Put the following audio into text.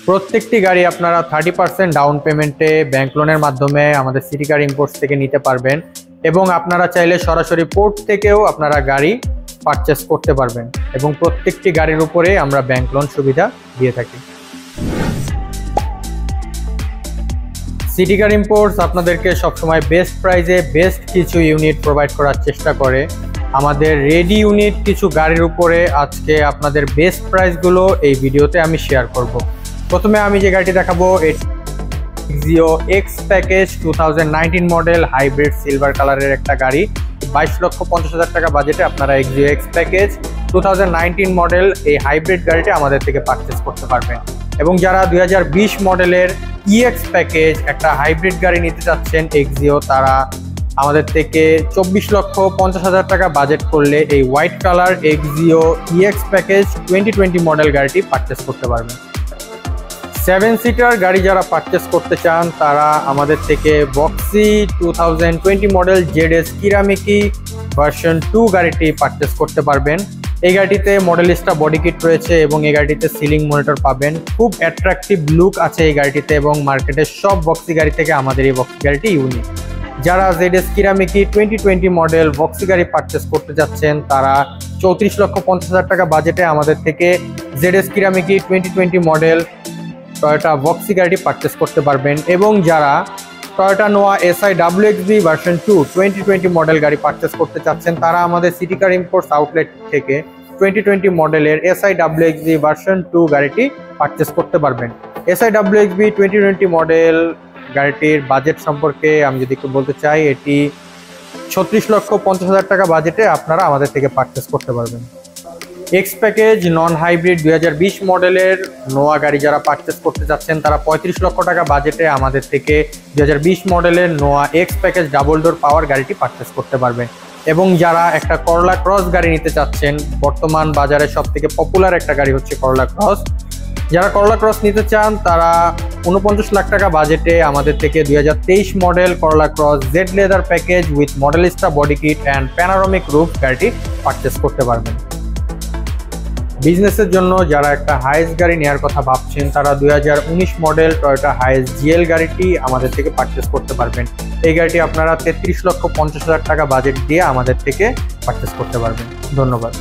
প্রত্যেকটি গাড়ি আপনারা 30% ডাউন পেমেন্টে ব্যাংক লোনের মাধ্যমে আমাদের সিটি কার ইম্পোর্টস থেকে নিতে পারবেন এবং আপনারা চাইলে সরাসরি পোর্ট থেকেও আপনারা গাড়ি পারচেস করতে পারবেন এবং প্রত্যেকটি গাড়ির উপরে আমরা ব্যাংক লোন সুবিধা দিয়ে থাকি। সিটি কার ইম্পোর্টস আপনাদেরকে সবসময় বেস্ট প্রাইসে বেস্ট কিছু ইউনিট প্রোভাইড করার চেষ্টা করে। আমাদের রেডি ইউনিট কিছু গাড়ির উপরে আজকে আপনাদের বেস্ট প্রাইসগুলো এই ভিডিওতে আমি শেয়ার করব। প্রথমে আমি যে গাড়িটি দেখাবো Axio x package 2019 model hybrid silver কালারের একটা গাড়ি। 22,50,000 টাকা বাজেটে আপনারা এক্সিও এক্স প্যাকেজ 2019 মডেল এই হাইব্রিড গাড়িটি আমাদের থেকে পারচেস করতে পারবেন। এবং যারা 2020 মডেলের ইএক্স প্যাকেজ একটা হাইব্রিড গাড়ি নিতে চাচ্ছেন এক্সিও, তারা আমাদের থেকে 24,50,000 টাকা বাজেট করলে এই white colour Axio EX package 2020 model গাড়িটি পারচেস করতে পারবেন। 7 সিটার গাড়ি যারা পারচেস করতে চান তারা আমাদের থেকে বক্সি 2020 মডেল জেডএস কিরামিকি ভার্সন 2 গাড়িটি পারচেস করতে পারবেন। এই গাড়িটিতে মডেলিস্টা বডি কিট রয়েছে এবং এই গাড়িটিতে সিলিং মনিটর পাবেন। খুব অ্যাট্রাকটিভ লুক আছে এই গাড়িটিতে এবং মার্কেটের সব বক্সি গাড়ি থেকে আমাদের এই বক্সি গাড়িটি ইউনিক। যারা জেডএস কিরামিকি 2020 মডেল বক্সি গাড়ি পারচেস করতে যাচ্ছেন তারা 34,50,000 টাকা বাজেটে আমাদের থেকে জেডএস কিরামিকি 2020 মডেল টয়োটা বক্সি গাড়িটি পারচেস করতে পারবেন। এবং যারা টয়োটা নোয়া এসআই WXB ভার্সন 2 2020 মডেল গাড়ি পারচেস করতে চাচ্ছেন তারা আমাদের সিটি কার ইম্পোর্টস আউটলেট থেকে 2020 মডেলের এসআই WXB ভার্সন 2 গাড়িটি পারচেস করতে পারবেন। এসআই WXB 2020 মডেল গাড়িটির বাজেট সম্পর্কে আমি যদি একটু বলতে চাই, এটি 36,50,000 টাকা বাজেটে আপনারা আমাদের থেকে পারচেস করতে পারবেন। এক্স প্যাকেজ নন হাইব্রিড 2020 মডেলের নোয়া গাড়ি যারা পারচেস করতে যাচ্ছেন তারা 35 লক্ষ টাকা বাজেটে আমাদের থেকে 2020 মডেলের Noah X package double door power গাড়িটি পারচেস করতে পারবেন। এবং যারা একটা করলা ক্রস গাড়ি নিতে চাচ্ছেন, বর্তমান বাজারে সব থেকে পপুলার একটা গাড়ি হচ্ছে করলা ক্রস, যারা করলা ক্রস নিতে চান তারা 49 লাখ টাকা বাজেটে আমাদের থেকে 2023 model Corolla Cross Z leather package with Modellista body kit and panoramic roof গাড়িটি পারচেস করতে পারবেন। বিজনেসের জন্য যারা একটা হাইস গাড়ি নেওয়ার কথা ভাবছেন তারা 2019 মডেল টয়োটা হাইস জিএল গাড়িটি আমাদের থেকে পারচেস করতে পারবেন। এই গাড়িটি আপনারা 33,50,000 টাকা বাজেট দিয়ে আমাদের থেকে পারচেস করতে পারবেন। ধন্যবাদ।